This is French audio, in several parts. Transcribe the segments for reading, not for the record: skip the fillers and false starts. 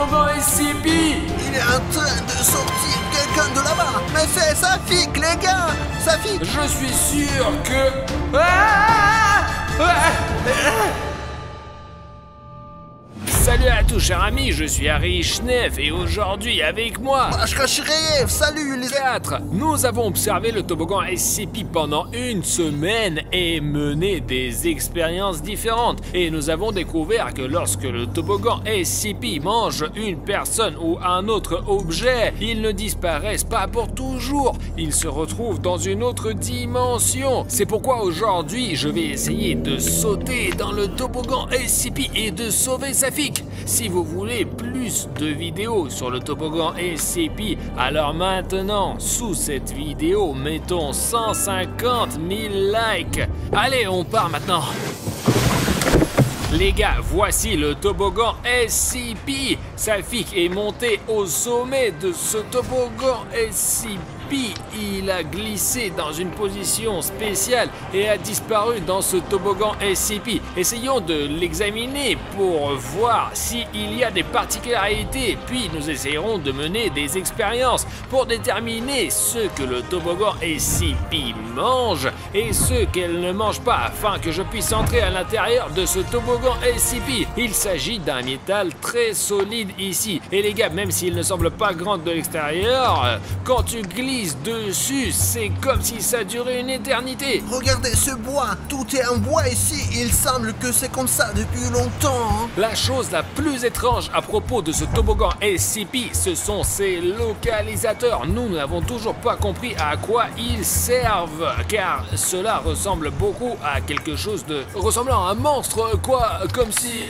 toboggan SCP. Il est en train de sortir quelqu'un de là-bas. Mais c'est Safik, les gars. Safik. Je suis sûr que... Ah! Salut à tous chers amis, je suis Harry Schneef et aujourd'hui avec moi... Ashkashreev, salut les... 4. Nous avons observé le toboggan SCP pendant une semaine et mené des expériences différentes. Et nous avons découvert que lorsque le toboggan SCP mange une personne ou un autre objet, ils ne disparaissent pas pour toujours. Ils se retrouvent dans une autre dimension. C'est pourquoi aujourd'hui, je vais essayer de sauter dans le toboggan SCP et de sauver Safik. Si vous voulez plus de vidéos sur le toboggan SCP, alors maintenant, sous cette vidéo, mettons 150 000 likes. Allez, on part maintenant. Les gars, voici le toboggan SCP. Safik est monté au sommet de ce toboggan SCP. Il a glissé dans une position spéciale et a disparu dans ce toboggan SCP. Essayons de l'examiner pour voir s'il y a des particularités, puis nous essayerons de mener des expériences pour déterminer ce que le toboggan SCP mange et ce qu'elle ne mange pas, afin que je puisse entrer à l'intérieur de ce toboggan SCP. Il s'agit d'un métal très solide ici. Et les gars, même s'il ne semble pas grand de l'extérieur, quand tu glisses dessus, c'est comme si ça durait une éternité. Regardez ce bois, tout est en bois ici. Il semble que c'est comme ça depuis longtemps. La chose la plus étrange à propos de ce toboggan SCP, ce sont ses localisateurs. Nous n'avons toujours pas compris à quoi ils servent, car cela ressemble beaucoup à quelque chose de ressemblant à un monstre, quoi, comme si...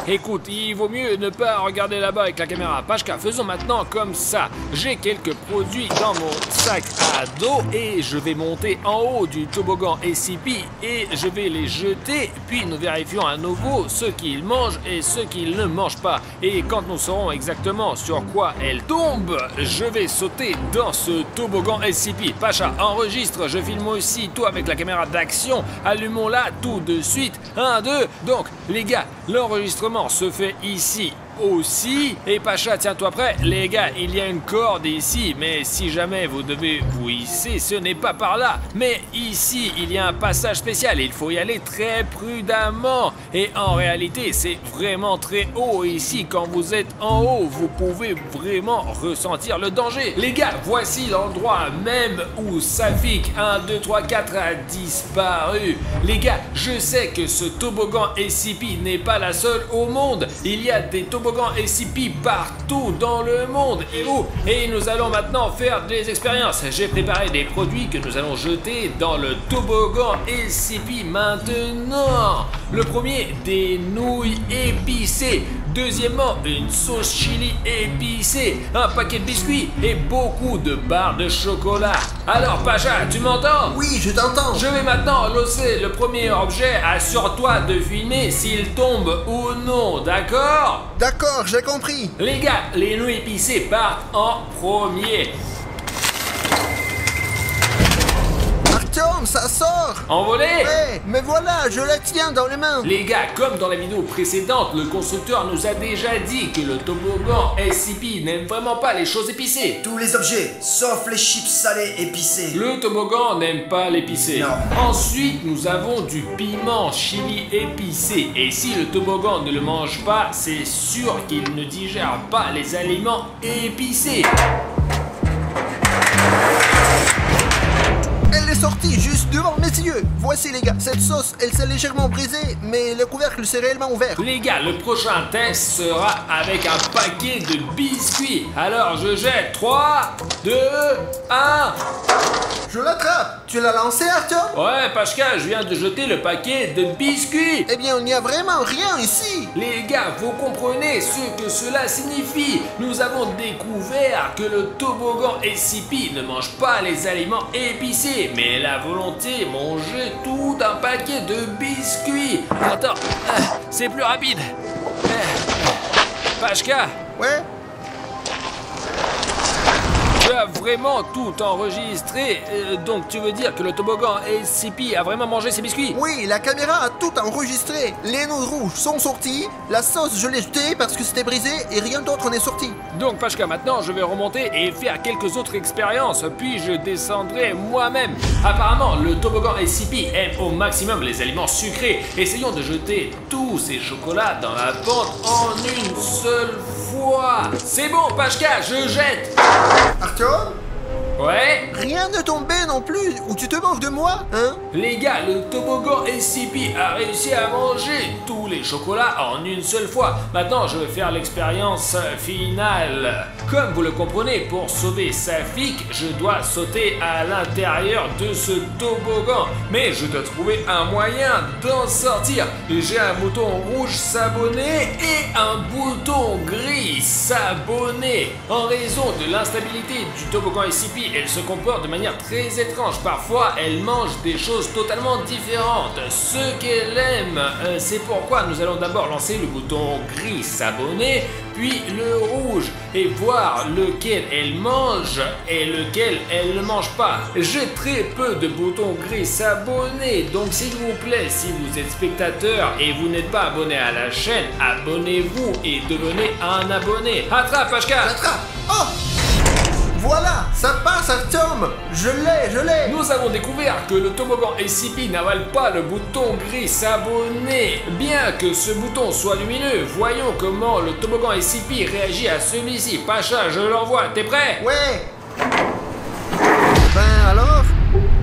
Écoute, il vaut mieux ne pas regarder là-bas avec la caméra. Pashka, faisons maintenant comme ça. J'ai quelques produits dans mon sac à dos et je vais monter en haut du toboggan SCP et je vais les jeter. Puis nous vérifions à nouveau ce qu'ils mangent et ce qu'ils ne mangent pas. Et quand nous saurons exactement sur quoi elles tombent, je vais sauter dans ce toboggan SCP. Pasha, enregistre, je filme aussi tout avec la caméra d'action. Allumons-la tout de suite. 1, 2, donc les gars, l'enregistrement se fait ici aussi. Et Pacha, tiens-toi prêt. Les gars, il y a une corde ici, mais si jamais vous devez vous hisser, ce n'est pas par là. Mais ici, il y a un passage spécial. Il faut y aller très prudemment. Et en réalité, c'est vraiment très haut ici. Quand vous êtes en haut, vous pouvez vraiment ressentir le danger. Les gars, voici l'endroit même où Safik 1, 2, 3, 4 a disparu. Les gars, je sais que ce toboggan SCP n'est pas la seule au monde. Il y a des toboggans SCP partout dans le monde. Et nous allons maintenant faire des expériences. J'ai préparé des produits que nous allons jeter dans le toboggan SCP maintenant. Le premier, des nouilles épicées. Deuxièmement, une sauce chili épicée, un paquet de biscuits et beaucoup de barres de chocolat. Alors Pacha, tu m'entends? Oui, je t'entends. Je vais maintenant lancer le premier objet. Assure-toi de filmer s'il tombe ou non, d'accord? D'accord, j'ai compris. Les gars, les nouilles épicées partent en premier. Artyom, ça sort. Envolé? Ouais, mais voilà, je la tiens dans les mains. Les gars, comme dans la vidéo précédente, le constructeur nous a déjà dit que le toboggan SCP n'aime vraiment pas les choses épicées. Tous les objets, sauf les chips salés épicés. Le toboggan n'aime pas l'épicé. Non. Ensuite, nous avons du piment chili épicé. Et si le toboggan ne le mange pas, c'est sûr qu'il ne digère pas les aliments épicés. Elle est sortie juste devant mes yeux. Voici les gars, cette sauce, elle s'est légèrement brisée, mais le couvercle s'est réellement ouvert. Les gars, le prochain test sera avec un paquet de biscuits. Alors je jette 3, 2, 1. Je l'attrape. Tu l'as lancé, Artyom? Ouais, Pashka, je viens de jeter le paquet de biscuits. Eh bien, il n'y a vraiment rien ici. Les gars, vous comprenez ce que cela signifie. Nous avons découvert que le toboggan SCP ne mange pas les aliments épicés, mais la volonté manger tout un paquet de biscuits. Attends, c'est plus rapide. Pashka, Ouais. tu as vraiment tout enregistré. Donc tu veux dire que le toboggan SCP a vraiment mangé ses biscuits? Oui, la caméra a tout enregistré. Les notes rouges sont sorties, la sauce je l'ai jetée parce que c'était brisé et rien d'autre en est sorti. Donc Pashka, maintenant je vais remonter et faire quelques autres expériences, puis je descendrai moi-même. Apparemment, le toboggan SCP aime au maximum les aliments sucrés. Essayons de jeter tous ces chocolats dans la pente en une seule fois. C'est bon Pashka, je jette. Artyom? Ouais? Rien ne tombait non plus, ou tu te moques de moi, hein? Les gars, le toboggan SCP a réussi à manger tous les chocolats en une seule fois. Maintenant, je vais faire l'expérience finale. Comme vous le comprenez, pour sauver Safik, je dois sauter à l'intérieur de ce toboggan. Mais je dois trouver un moyen d'en sortir. J'ai un bouton rouge s'abonner et un bouton gris s'abonner. En raison de l'instabilité du toboggan SCP, elle se comporte de manière très étrange. Parfois, elle mange des choses totalement différentes. Ce qu'elle aime, c'est pourquoi nous allons d'abord lancer le bouton gris s'abonner, puis le rouge, et voir lequel elle mange et lequel elle ne mange pas. J'ai très peu de boutons gris s'abonner, donc s'il vous plaît, si vous êtes spectateur et vous n'êtes pas abonné à la chaîne, abonnez-vous et devenez un abonné. Attrape, Pashka! Attrape! Oh! Voilà, ça passe Artyom. Je l'ai. Nous avons découvert que le toboggan SCP n'avale pas le bouton gris s'abonner. Bien que ce bouton soit lumineux, voyons comment le toboggan SCP réagit à celui-ci. Pacha, je l'envoie, t'es prêt? Ouais. Ben alors?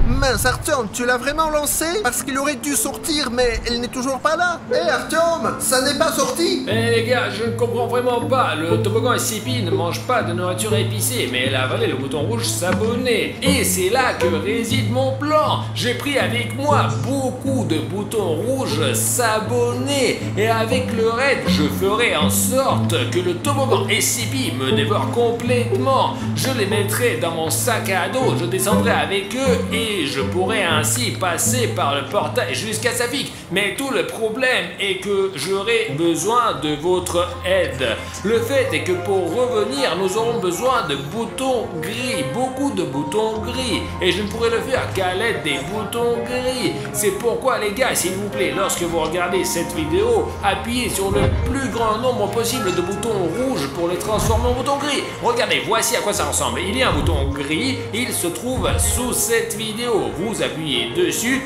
Mince Artyom, tu l'as vraiment lancé? Parce qu'il aurait dû sortir, mais elle n'est toujours pas là. Hé Artyom, ça n'est pas sorti. Eh les gars, je ne comprends vraiment pas. Le toboggan SCP ne mange pas de nourriture épicée, mais elle a avalé le bouton rouge s'abonner. Et c'est là que réside mon plan. J'ai pris avec moi beaucoup de boutons rouges s'abonner. Et avec le raid, je ferai en sorte que le toboggan SCP me dévore complètement. Je les mettrai dans mon sac à dos, je descendrai avec eux et je pourrais ainsi passer par le portail jusqu'à Safik. Mais tout le problème est que j'aurai besoin de votre aide. Le fait est que pour revenir, nous aurons besoin de boutons gris, beaucoup de boutons gris. Et je ne pourrai le faire qu'à l'aide des boutons gris. C'est pourquoi les gars, s'il vous plaît, lorsque vous regardez cette vidéo, appuyez sur le plus grand nombre possible de boutons rouges pour les transformer en boutons gris. Regardez, voici à quoi ça ressemble. Il y a un bouton gris, il se trouve sous cette vidéo. Vous appuyez dessus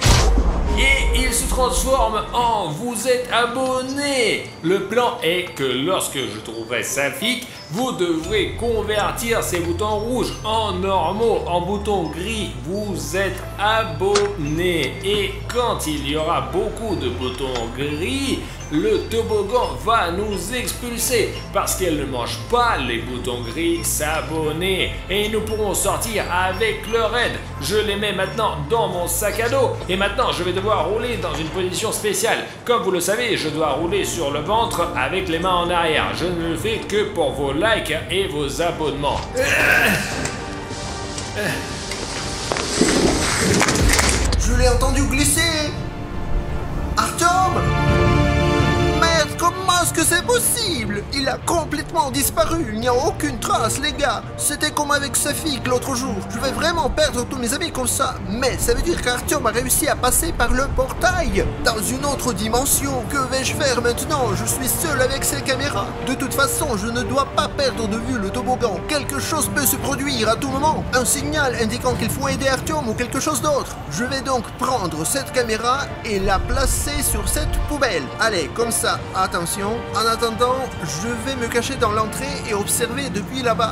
et il se transforme en vous êtes abonné. Le plan est que lorsque je trouverai Safik, vous devrez convertir ces boutons rouges en normaux, en boutons gris. Vous êtes abonné. Et quand il y aura beaucoup de boutons gris, le toboggan va nous expulser parce qu'elle ne mange pas les boutons gris s'abonner. Et nous pourrons sortir avec leur aide. Je les mets maintenant dans mon sac à dos. Et maintenant, je vais devoir rouler dans une position spéciale. Comme vous le savez, je dois rouler sur le ventre avec les mains en arrière. Je ne le fais que pour vos likes et vos abonnements. Je l'ai entendu glisser. Artyom! Merde, comment est-ce que c'est possible? Il a complètement disparu, il n'y a aucune trace les gars. C'était comme avec Safik l'autre jour. Je vais vraiment perdre tous mes amis comme ça. Mais ça veut dire qu'Artyom a réussi à passer par le portail dans une autre dimension. Que vais-je faire maintenant? Je suis seul avec ces caméras. De toute façon, je ne dois pas perdre de vue le toboggan. Quelque chose peut se produire à tout moment. Un signal indiquant qu'il faut aider Artyom ou quelque chose d'autre. Je vais donc prendre cette caméra et la placer sur cette poubelle. Allez, comme ça. Attention, en attendant, je vais me cacher dans l'entrée et observer depuis là-bas.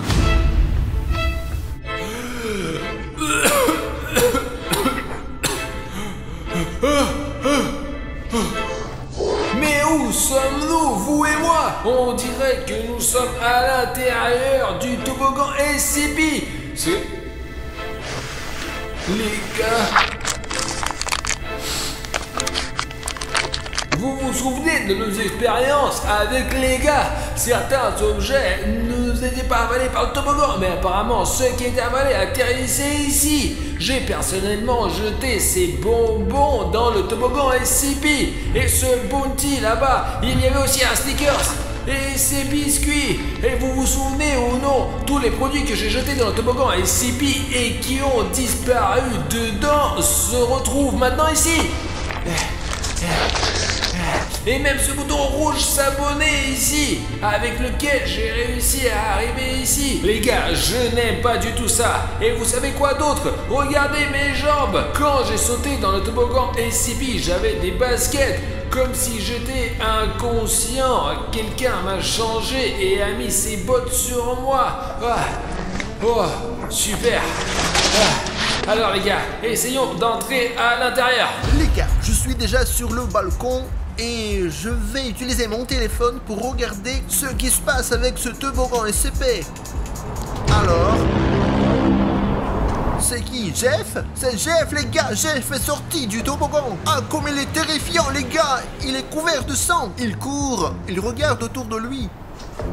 Mais où sommes-nous, vous et moi? On dirait que nous sommes à l'intérieur du toboggan SCP. C'est... Les gars... Vous vous souvenez de nos expériences avec les gars? Certains objets ne nous étaient pas avalés par le toboggan, mais apparemment ceux qui étaient avalés atterrissaient ici. J'ai personnellement jeté ces bonbons dans le toboggan SCP. Et ce bounty là-bas, il y avait aussi un Snickers. et ces biscuits. Et vous vous souvenez ou non, tous les produits que j'ai jetés dans le toboggan SCP et qui ont disparu dedans se retrouvent maintenant ici. Et même ce bouton rouge s'abonner ici, avec lequel j'ai réussi à arriver ici. Les gars, je n'aime pas du tout ça. Et vous savez quoi d'autre? Regardez mes jambes. Quand j'ai sauté dans le toboggan SCP, j'avais des baskets. Comme si j'étais inconscient. Quelqu'un m'a changé et a mis ses bottes sur moi. Oh, super. Alors les gars, essayons d'entrer à l'intérieur. Les gars, je suis déjà sur le balcon et je vais utiliser mon téléphone pour regarder ce qui se passe avec ce toboggan SCP. Alors... c'est qui? Jeff? C'est Jeff, les gars. Jeff est sorti du toboggan. Ah, comme il est terrifiant, les gars. Il est couvert de sang. Il court. Il regarde autour de lui.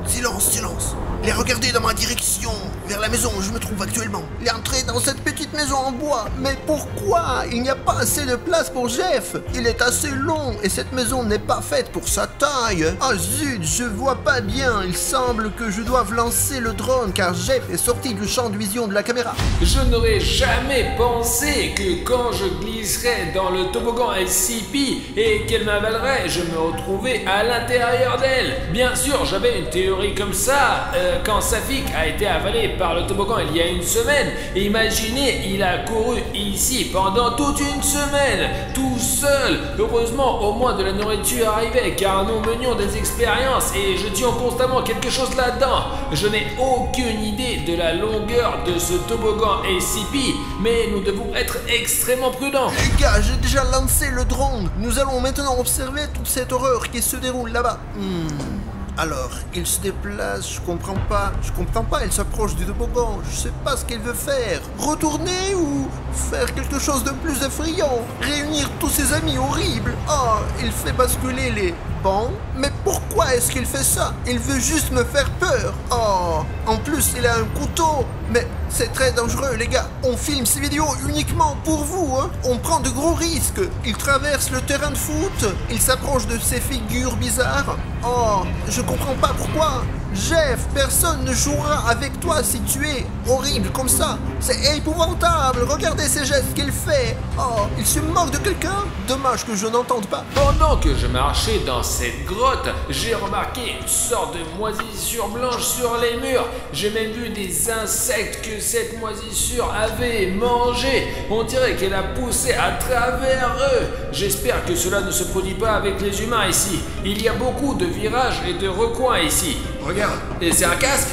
Silence, silence. Il est regardé dans ma direction, vers la maison où je me trouve actuellement. Il est entré dans cette petite maison en bois. Mais pourquoi? Il n'y a pas assez de place pour Jeff. Il est assez long et cette maison n'est pas faite pour sa taille. Ah zut, je vois pas bien. Il semble que je doive lancer le drone car Jeff est sorti du champ de vision de la caméra. Je n'aurais jamais pensé que quand je glisserais dans le toboggan SCP et qu'elle m'avalerait, je me retrouvais à l'intérieur d'elle. Bien sûr, j'avais une théorie comme ça. Quand Safik a été avalé par le toboggan il y a une semaine, imaginez, il a couru ici pendant toute une semaine, tout seul. Heureusement, au moins de la nourriture arrivait, car nous menions des expériences et jetions constamment quelque chose là-dedans. Je n'ai aucune idée de la longueur de ce toboggan SCP, mais nous devons être extrêmement prudents. Les gars, j'ai déjà lancé le drone. Nous allons maintenant observer toute cette horreur qui se déroule là-bas. Alors, il se déplace, je comprends pas, il s'approche du toboggan, je sais pas ce qu'il veut faire. Retourner ou faire quelque chose de plus effrayant? Réunir tous ses amis horribles? Oh, il fait basculer les... Bon, mais pourquoi est-ce qu'il fait ça? Il veut juste me faire peur. Oh, en plus il a un couteau. Mais c'est très dangereux les gars. On filme ces vidéos uniquement pour vous, hein. On prend de gros risques. Il traverse le terrain de foot. Il s'approche de ces figures bizarres. Oh, je comprends pas pourquoi. Jeff, personne ne jouera avec toi si tu es horrible comme ça. C'est épouvantable. Regardez ces gestes qu'il fait. Oh, il se moque de quelqu'un? Dommage que je n'entende pas. Pendant que je marchais dans cette grotte, j'ai remarqué une sorte de moisissure blanche sur les murs. J'ai même vu des insectes que cette moisissure avait mangés. On dirait qu'elle a poussé à travers eux. J'espère que cela ne se produit pas avec les humains ici. Il y a beaucoup de virages et de recoins ici. Regarde, et c'est un casque.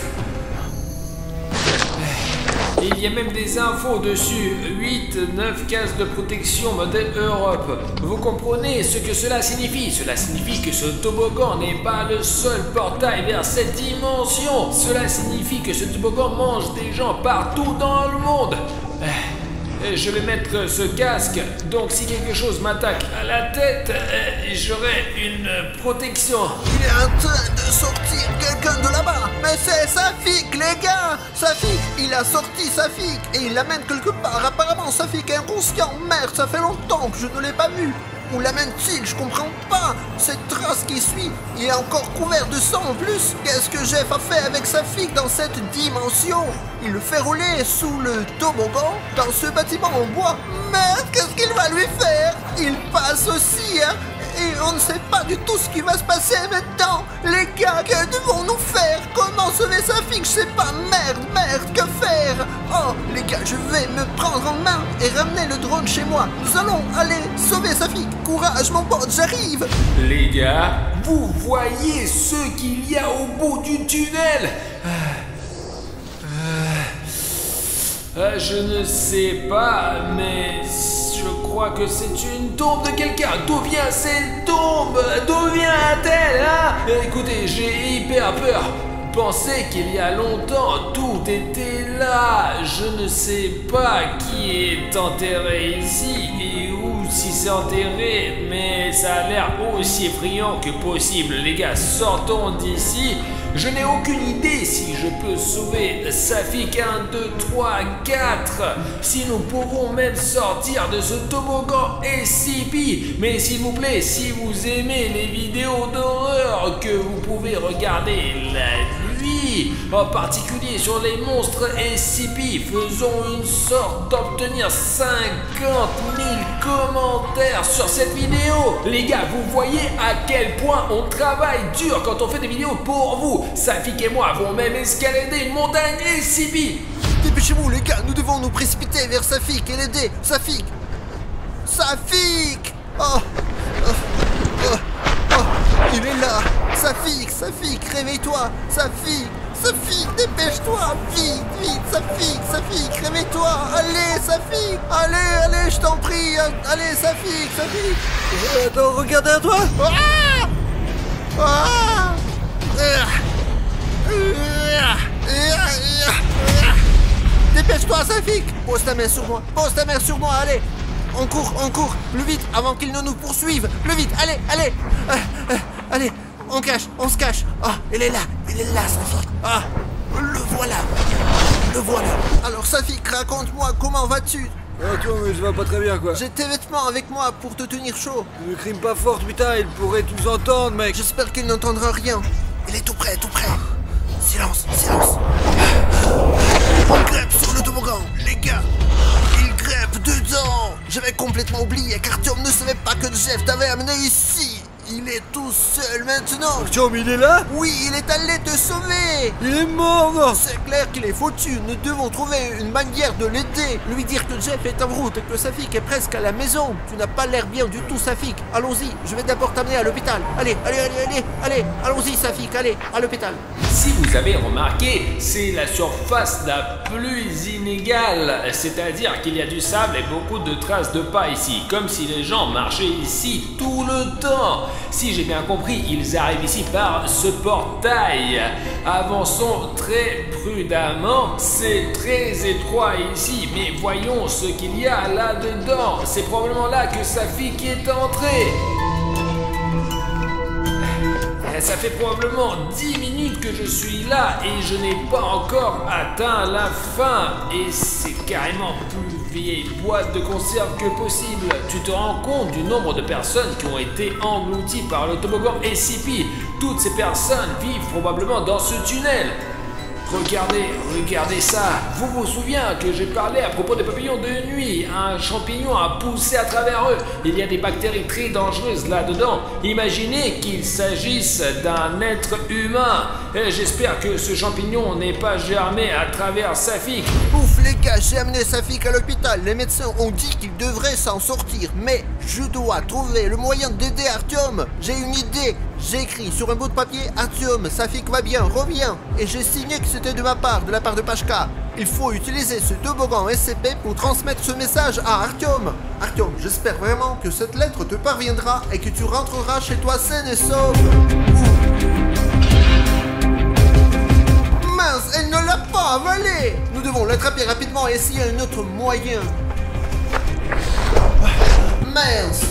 Il y a même des infos dessus. 8-9 cases de protection modèle Europe. Vous comprenez ce que cela signifie? Cela signifie que ce toboggan n'est pas le seul portail vers cette dimension. Cela signifie que ce toboggan mange des gens partout dans le monde. Je vais mettre ce casque, donc si quelque chose m'attaque à la tête, j'aurai une protection. Il est en train de sortir quelqu'un de là-bas. Mais c'est Safik, les gars. Safik, il a sorti Safik et il l'amène quelque part. Apparemment, Safik est inconscient. Merde, ça fait longtemps que je ne l'ai pas vu. Où l'amène-t-il? Je comprends pas. Cette trace qui suit, il est encore couvert de sang en plus. Qu'est-ce que Jeff a fait avec Safik dans cette dimension? Il le fait rouler sous le toboggan dans ce bâtiment en bois. Merde, qu'est-ce qu'il va lui faire? Il passe aussi, hein? Et on ne sait pas du tout ce qui va se passer maintenant. Les gars, que devons-nous faire? Comment sauver Safik? Je sais pas. Merde, que faire? Oh, les gars, je vais me prendre en main et ramener le drone chez moi. Nous allons aller sauver Safik. Courage, mon pote, j'arrive. Les gars, vous voyez ce qu'il y a au bout du tunnel? Je ne sais pas, mais je crois que c'est une tombe de quelqu'un. D'où vient cette tombe? D'où vient-elle, hein? Écoutez, j'ai hyper peur. Pensez qu'il y a longtemps, tout était là. Je ne sais pas qui est enterré ici et où si c'est enterré, mais ça a l'air aussi effrayant que possible. Les gars, sortons d'ici. Je n'ai aucune idée si je peux sauver Safik 1, 2, 3, 4. Si nous pouvons même sortir de ce toboggan SCP. Mais s'il vous plaît, si vous aimez les vidéos d'horreur que vous pouvez regarder la nuit, en particulier sur les monstres SCP, faisons une sorte d'obtenir 50 000 commentaires sur cette vidéo. Les gars, vous voyez à quel point on travaille dur quand on fait des vidéos pour vous. Safik et moi avons même escaladé une montagne SCP. Dépêchez-vous les gars, nous devons nous précipiter vers Safik et l'aider. Safik. Safik. Oh. Il est là. Safik, réveille-toi. Safik, dépêche-toi. Vite, Safik, réveille-toi. Allez, Safik. Allez, je t'en prie. Allez, Safik. Attends, regarde à toi. Dépêche-toi, Safik. Pose ta main sur moi, allez. On court, plus vite, avant qu'ils ne nous poursuivent. Plus vite, allez. Allez, on se cache. Ah, il est là, Safik. Ah, le voilà. Alors, Safik, raconte-moi, comment vas-tu? Toi, mais je vais pas très bien, quoi. J'ai tes vêtements avec moi pour te tenir chaud. Ne crime pas fort, putain, il pourrait nous entendre, mec. J'espère qu'il n'entendra rien. Il est tout près. Silence. On grimpe sur le toboggan, les gars. Il grimpe dedans. J'avais complètement oublié qu'Artyom ne savait pas que Jeff t'avait amené ici. Il est tout seul maintenant. Artyom, il est là? Oui, il est allé te sauver. Il est mort, non? C'est clair qu'il est foutu. Nous devons trouver une manière de l'aider. Lui dire que Jeff est en route et que Safik est presque à la maison. Tu n'as pas l'air bien du tout, Safik. Allons-y, je vais d'abord t'amener à l'hôpital. Allez, allons-y, Safik, allez, à l'hôpital. Si vous avez remarqué, c'est la surface la plus inégale. C'est-à-dire qu'il y a du sable et beaucoup de traces de pas ici. Comme si les gens marchaient ici tout le temps. Si j'ai bien compris, ils arrivent ici par ce portail. Avançons très prudemment. C'est très étroit ici, mais voyons ce qu'il y a là-dedans. C'est probablement là que Safik est entré. Ça fait probablement 10 minutes que je suis là et je n'ai pas encore atteint la fin. Et c'est carrément plus vieille boîte de conserve que possible. Tu te rends compte du nombre de personnes qui ont été englouties par le toboggan SCP. Toutes ces personnes vivent probablement dans ce tunnel. Regardez ça. Vous vous souvenez que j'ai parlé à propos des papillons de nuit. Un champignon a poussé à travers eux. Il y a des bactéries très dangereuses là-dedans. Imaginez qu'il s'agisse d'un être humain. Et j'espère que ce champignon n'est pas germé à travers Safik. Ouf les gars, j'ai amené Safik à l'hôpital. Les médecins ont dit qu'il devrait s'en sortir. Mais je dois trouver le moyen d'aider Artyom. J'ai une idée. J'ai écrit sur un bout de papier: Artyom, Safik va bien, reviens. Et j'ai signé que c'était de la part de Pashka. Il faut utiliser ce toboggan SCP pour transmettre ce message à Artyom. Artyom, j'espère vraiment que cette lettre te parviendra et que tu rentreras chez toi sain et sauve. Mince, elle ne l'a pas avalé. Nous devons l'attraper rapidement et essayer un autre moyen. Mince.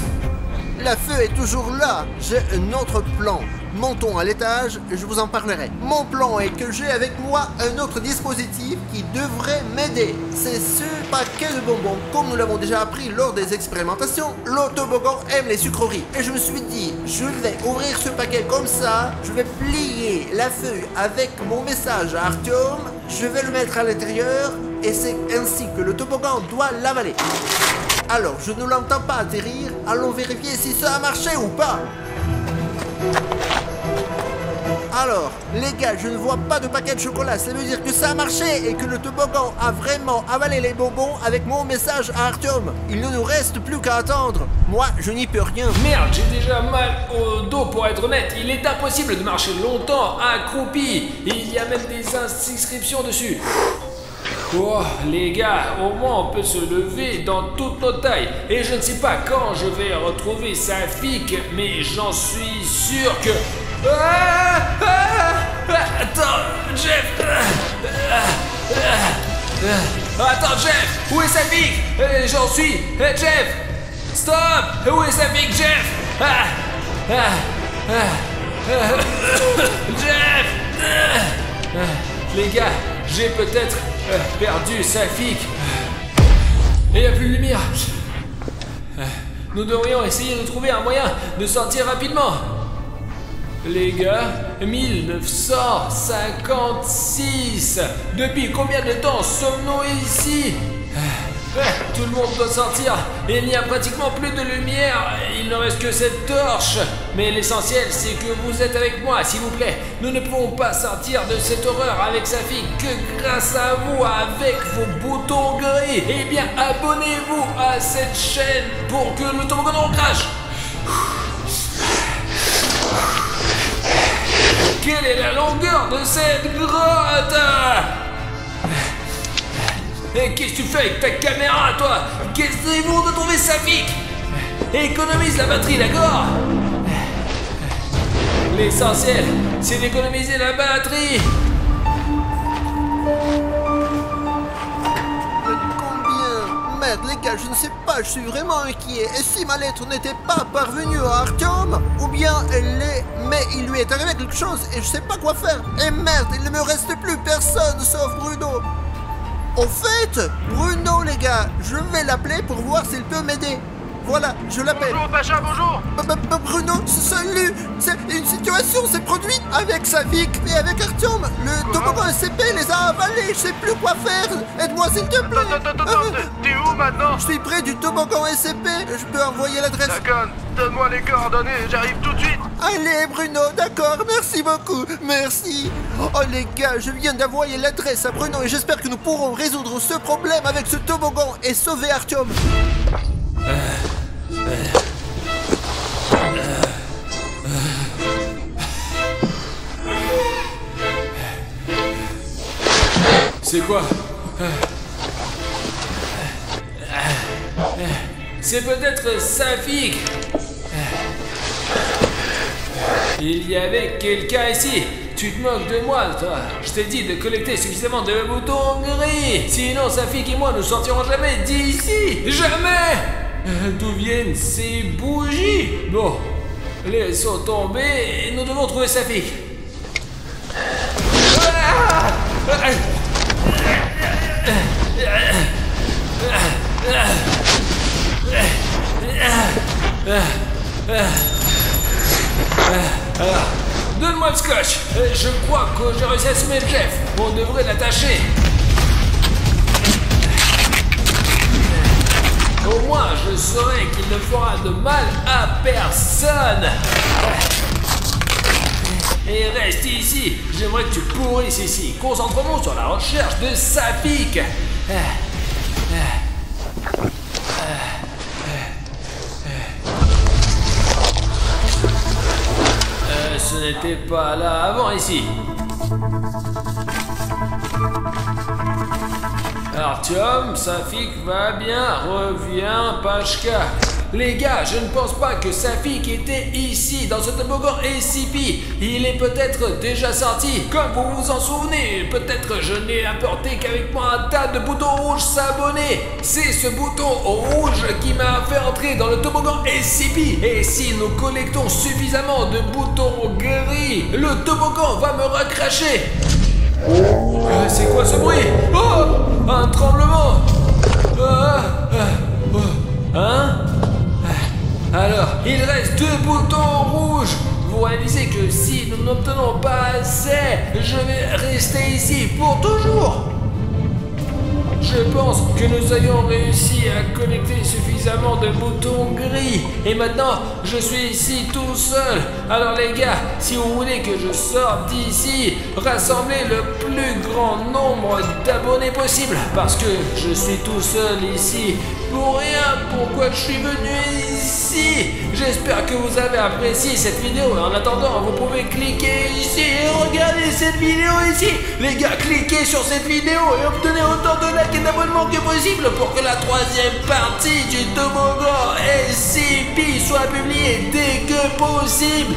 La feu est toujours là. J'ai un autre plan. Montons à l'étage et je vous en parlerai. Mon plan est que j'ai avec moi un autre dispositif qui devrait m'aider. C'est ce paquet de bonbons. Comme nous l'avons déjà appris lors des expérimentations, le toboggan aime les sucreries. Et je me suis dit, je vais ouvrir ce paquet comme ça. Je vais plier la feuille avec mon message à Artyom. Je vais le mettre à l'intérieur et c'est ainsi que le toboggan doit l'avaler. Alors, je ne l'entends pas atterrir. Allons vérifier si ça a marché ou pas. Alors, les gars, je ne vois pas de paquet de chocolat. Ça veut dire que ça a marché et que le toboggan a vraiment avalé les bonbons avec mon message à Artyom. Il ne nous reste plus qu'à attendre. Moi, je n'y peux rien. Merde, j'ai déjà mal au dos pour être honnête. Il est impossible de marcher longtemps accroupi. Il y a même des inscriptions dessus. Oh, les gars, au moins on peut se lever dans toutes nos tailles. Et je ne sais pas quand je vais retrouver Safik, mais j'en suis sûr que... Attends, Jeff. Attends, Jeff. Où est Safik? J'en suis. Jeff. Stop. Où est Safik, Jeff? Jeff. Les gars, j'ai peut-être perdu Safik. Et il n'y a plus de lumière. Nous devrions essayer de trouver un moyen de sortir rapidement. Les gars, 1956. Depuis combien de temps sommes-nous ici? Tout le monde doit sortir. Il n'y a pratiquement plus de lumière. Il ne reste que cette torche. Mais l'essentiel, c'est que vous êtes avec moi, s'il vous plaît. Nous ne pouvons pas sortir de cette horreur avec sa fille que grâce à vous, avec vos boutons gris. Eh bien, abonnez-vous à cette chaîne pour que le toboggan crache. Quelle est la longueur de cette grotte? Et qu'est-ce que tu fais avec ta caméra, toi? Qu'essayez-vous de trouver Safik? Économise la batterie, d'accord? L'essentiel, c'est d'économiser la batterie. Combien? Merde, les gars, je ne sais pas, je suis vraiment inquiet. Et si ma lettre n'était pas parvenue à Artyom? Ou bien elle l'est, mais il lui est arrivé quelque chose et je sais pas quoi faire. Et merde, il ne me reste plus personne sauf Bruno. Au fait, Bruno, les gars, je vais l'appeler pour voir s'il peut m'aider. Voilà, je l'appelle. Bonjour, Pacha, bonjour. Bruno, salut. Une situation s'est produite avec Safik et avec Artyom. Le toboggan SCP les a avalés, je sais plus quoi faire. Aide-moi s'il te plaît. T'es où maintenant? Je suis près du toboggan SCP, je peux envoyer l'adresse. D'accord, donne-moi les coordonnées, j'arrive tout de suite. Allez Bruno, d'accord, merci beaucoup, merci. Oh les gars, je viens d'envoyer l'adresse à Bruno et j'espère que nous pourrons résoudre ce problème avec ce toboggan et sauver Artyom. C'est quoi? C'est peut-être Safik. Il y avait quelqu'un ici. Tu te moques de moi, toi. Je t'ai dit de collecter suffisamment de boutons gris. Sinon, Safik et moi ne sortirons jamais d'ici. Jamais. D'où viennent ces bougies? Bon, laissons tomber et nous devons trouver Safik. Alors, donne-moi le scotch. Je crois que j'ai réussi à semer le Jeff. On devrait l'attacher. Au moins, je saurai qu'il ne fera de mal à personne. Et reste ici. J'aimerais que tu pourrisses ici. Concentrons-nous sur la recherche de Safik. Ce n'était pas là avant ici. Artyom, Safik va bien, reviens, Pashka. Les gars, je ne pense pas que Safik était ici, dans ce toboggan SCP. Il est peut-être déjà sorti, comme vous vous en souvenez. Peut-être je n'ai apporté qu'avec moi un tas de boutons rouges s'abonner. C'est ce bouton rouge qui m'a fait entrer dans le toboggan SCP. Et si nous collectons suffisamment de boutons gris, le toboggan va me recracher. C'est quoi ce bruit? Oh! Un tremblement! Hein? Alors, il reste 2 boutons rouges. Vous réalisez que si nous n'obtenons pas assez, je vais rester ici pour toujours. Je pense que nous ayons réussi à collecter suffisamment de boutons gris. Et maintenant, je suis ici tout seul. Alors les gars, si vous voulez que je sorte d'ici, rassemblez le plus grand nombre d'abonnés possible. Parce que je suis tout seul ici. Pour rien, pourquoi je suis venu ici? J'espère que vous avez apprécié cette vidéo. Et en attendant, vous pouvez cliquer ici et regarder cette vidéo ici. Les gars, cliquez sur cette vidéo et obtenez autant de likes et d'abonnements que possible pour que la 3e partie du toboggan SCP soit publiée dès que possible.